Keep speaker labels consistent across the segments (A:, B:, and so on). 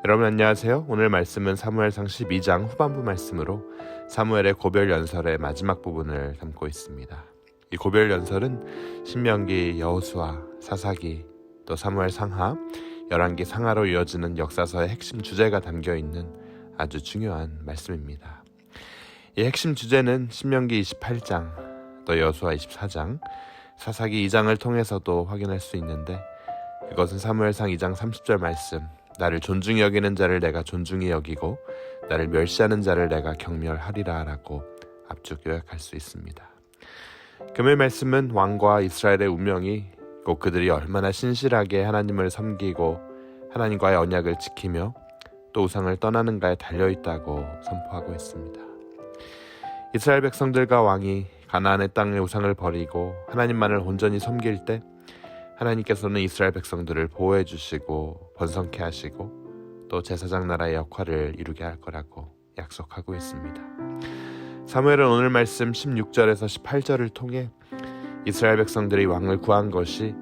A: 여러분 안녕하세요. 오늘 말씀은 사무엘상 12장 후반부 말씀으로 사무엘의 고별 연설의 마지막 부분을 담고 있습니다. 이 고별 연설은 신명기, 여호수아, 사사기, 또 사무엘 상하, 열왕기 상하로 이어지는 역사서의 핵심 주제가 담겨있는 아주 중요한 말씀입니다. 이 핵심 주제는 신명기 28장, 또 여호수아 24장, 사사기 2장을 통해서도 확인할 수 있는데 그것은 사무엘상 2장 30절 말씀, 나를 존중히 여기는 자를 내가 존중히 여기고 나를 멸시하는 자를 내가 경멸하리라 라고 압축 요약할 수 있습니다. 금요일 말씀은 왕과 이스라엘의 운명이 곧 그들이 얼마나 신실하게 하나님을 섬기고 하나님과의 언약을 지키며 또 우상을 떠나는가에 달려있다고 선포하고 있습니다. 이스라엘 백성들과 왕이 가나안의 땅의 우상을 버리고 하나님만을 온전히 섬길 때 하나님께서는 이스라엘 백성들을 보호해 주시고 번성케 하시고 또 제사장 나라의 역할을 이루게 할 거라고 약속하고 있습니다. 사무엘은 오늘 말씀 16절에서 18절을 통해 이스라엘 백성들이 왕을 구한 것이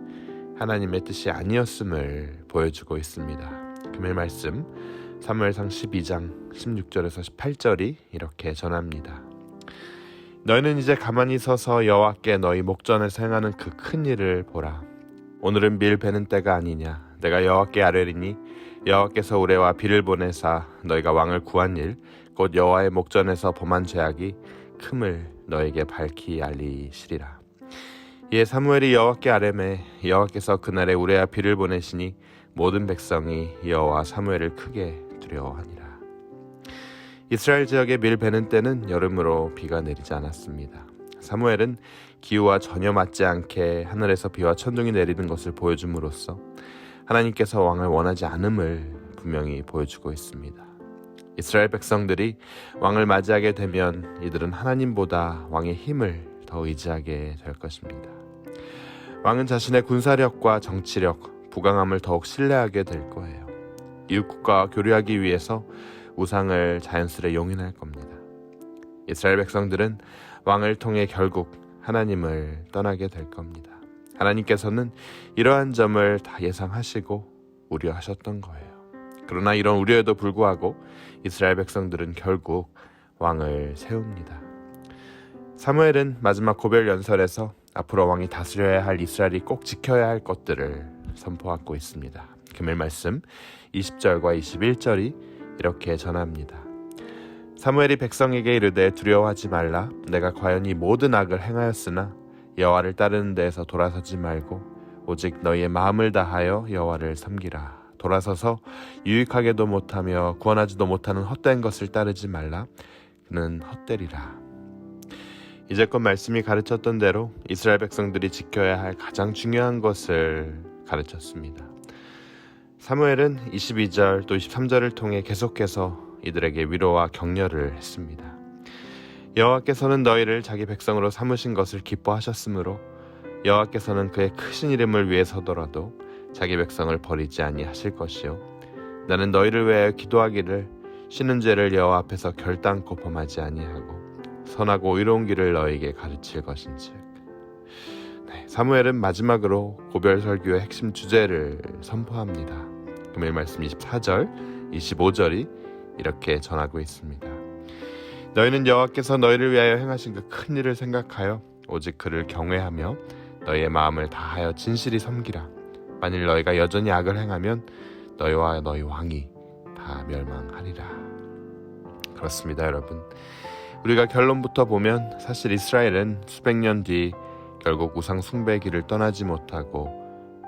A: 하나님의 뜻이 아니었음을 보여주고 있습니다. 금요일 말씀 사무엘상 12장 16절에서 18절이 이렇게 전합니다. 너희는 이제 가만히 서서 여호와께 너희 목전에서 행하는 그 큰 일을 보라. 오늘은 밀 베는 때가 아니냐. 내가 여호와께 아뢰리니 여호와께서 우레와 비를 보내사 너희가 왕을 구한 일 곧 여호와의 목전에서 범한 죄악이 큼을 너에게 밝히 알리시리라. 이에 사무엘이 여호와께 아뢰매 여호와께서 그날에 우레와 비를 보내시니 모든 백성이 여호와 사무엘을 크게 두려워하니라. 이스라엘 지역에 밀 베는 때는 여름으로 비가 내리지 않았습니다. 사무엘은 기후와 전혀 맞지 않게 하늘에서 비와 천둥이 내리는 것을 보여줌으로써 하나님께서 왕을 원하지 않음을 분명히 보여주고 있습니다. 이스라엘 백성들이 왕을 맞이하게 되면 이들은 하나님보다 왕의 힘을 더 의지하게 될 것입니다. 왕은 자신의 군사력과 정치력, 부강함을 더욱 신뢰하게 될 거예요. 이웃국가와 교류하기 위해서 우상을 자연스레 용인할 겁니다. 이스라엘 백성들은 왕을 통해 결국 하나님을 떠나게 될 겁니다. 하나님께서는 이러한 점을 다 예상하시고 우려하셨던 거예요. 그러나 이런 우려에도 불구하고 이스라엘 백성들은 결국 왕을 세웁니다. 사무엘은 마지막 고별 연설에서 앞으로 왕이 다스려야 할 이스라엘이 꼭 지켜야 할 것들을 선포하고 있습니다. 금요일 말씀 20절과 21절이 이렇게 전합니다. 사무엘이 백성에게 이르되 두려워하지 말라. 내가 과연 이 모든 악을 행하였으나 여호와를 따르는 데에서 돌아서지 말고 오직 너희의 마음을 다하여 여호와를 섬기라. 돌아서서 유익하게도 못하며 구원하지도 못하는 헛된 것을 따르지 말라. 그는 헛되리라. 이제껏 말씀이 가르쳤던 대로 이스라엘 백성들이 지켜야 할 가장 중요한 것을 가르쳤습니다. 사무엘은 22절 또 23절을 통해 계속해서 이들에게 위로와 격려를 했습니다. 여호와께서는 너희를 자기 백성으로 삼으신 것을 기뻐하셨으므로 여호와께서는 그의 크신 이름을 위해서더라도 자기 백성을 버리지 아니하실 것이요 나는 너희를 위하여 기도하기를 쉬는 죄를 여호와 앞에서 결단코 범하지 아니하고 선하고 의로운 길을 너희에게 가르칠 것인즉. 사무엘은 마지막으로 고별 설교의 핵심 주제를 선포합니다. 금요일 말씀 24절, 25절이 이렇게 전하고 있습니다. 너희는 여호와께서 너희를 위하여 행하신 그 큰 일을 생각하여 오직 그를 경외하며 너희의 마음을 다하여 진실이 섬기라. 만일 너희가 여전히 악을 행하면 너희와 너희 왕이 다 멸망하리라. 그렇습니다, 여러분. 우리가 결론부터 보면 사실 이스라엘은 수백 년 뒤 결국 우상 숭배의 길을 떠나지 못하고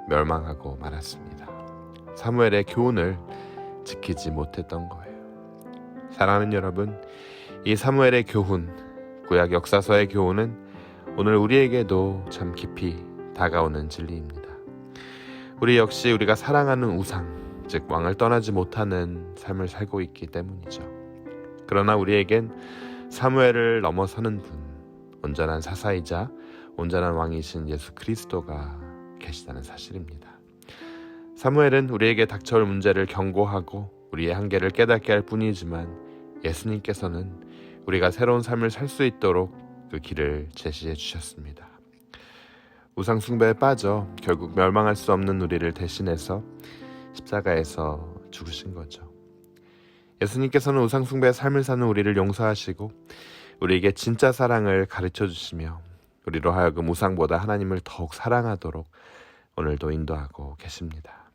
A: 멸망하고 말았습니다. 사무엘의 교훈을 지키지 못했던 거예요. 사랑하는 여러분, 이 사무엘의 교훈, 구약 역사서의 교훈은 오늘 우리에게도 참 깊이 다가오는 진리입니다. 우리 역시 우리가 사랑하는 우상, 즉 왕을 떠나지 못하는 삶을 살고 있기 때문이죠. 그러나 우리에겐 사무엘을 넘어서는 분, 온전한 사사이자 온전한 왕이신 예수 그리스도가 계시다는 사실입니다. 사무엘은 우리에게 닥쳐올 문제를 경고하고 우리의 한계를 깨닫게 할 뿐이지만 예수님께서는 우리가 새로운 삶을 살 수 있도록 그 길을 제시해 주셨습니다. 우상 숭배에 빠져 결국 멸망할 수 없는 우리를 대신해서 십자가에서 죽으신 거죠. 예수님께서는 우상숭배의 삶을 사는 우리를 용서하시고 우리에게 진짜 사랑을 가르쳐 주시며 우리로 하여금 우상보다 하나님을 더욱 사랑하도록 오늘도 인도하고 계십니다.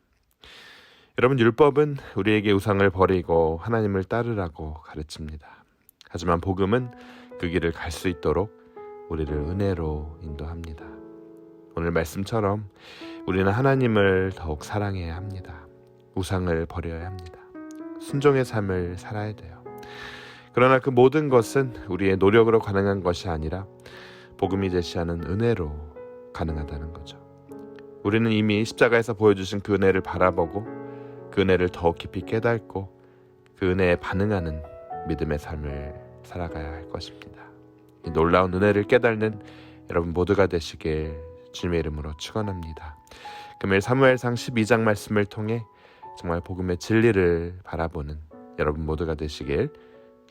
A: 여러분, 율법은 우리에게 우상을 버리고 하나님을 따르라고 가르칩니다. 하지만 복음은 그 길을 갈 수 있도록 우리를 은혜로 인도합니다. 오늘 말씀처럼 우리는 하나님을 더욱 사랑해야 합니다. 우상을 버려야 합니다. 순종의 삶을 살아야 돼요. 그러나 그 모든 것은 우리의 노력으로 가능한 것이 아니라 복음이 제시하는 은혜로 가능하다는 거죠. 우리는 이미 십자가에서 보여주신 그 은혜를 바라보고 그 은혜를 더욱 깊이 깨닫고 그 은혜에 반응하는 믿음의 삶을 살아가야 할 것입니다. 이 놀라운 은혜를 깨닫는 여러분 모두가 되시길 주님의 이름으로 축원합니다. 금일 사무엘상 12장 말씀을 통해 정말 복음의 진리를 바라보는 여러분 모두가 되시길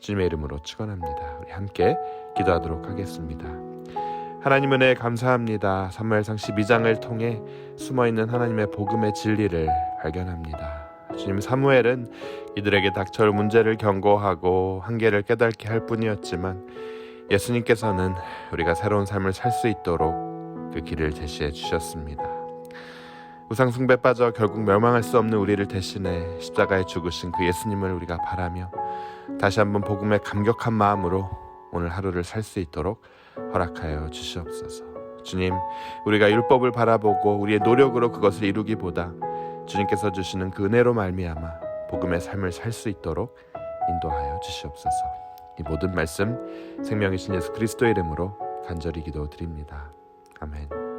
A: 주님의 이름으로 축원합니다. 우리 함께 기도하도록 하겠습니다. 하나님 은혜 감사합니다. 사무엘상 12장을 통해 숨어있는 하나님의 복음의 진리를 발견합니다. 주님, 사무엘은 이들에게 닥쳐올 문제를 경고하고 한계를 깨닫게 할 뿐이었지만 예수님께서는 우리가 새로운 삶을 살 수 있도록 그 길을 제시해 주셨습니다. 우상숭배에 빠져 결국 멸망할 수 없는 우리를 대신해 십자가에 죽으신 그 예수님을 우리가 바라며 다시 한번 복음에 감격한 마음으로 오늘 하루를 살 수 있도록 허락하여 주시옵소서. 주님, 우리가 율법을 바라보고 우리의 노력으로 그것을 이루기보다 주님께서 주시는 그 은혜로 말미암아 복음의 삶을 살 수 있도록 인도하여 주시옵소서. 이 모든 말씀 생명이신 예수 그리스도의 이름으로 간절히 기도드립니다. 아멘.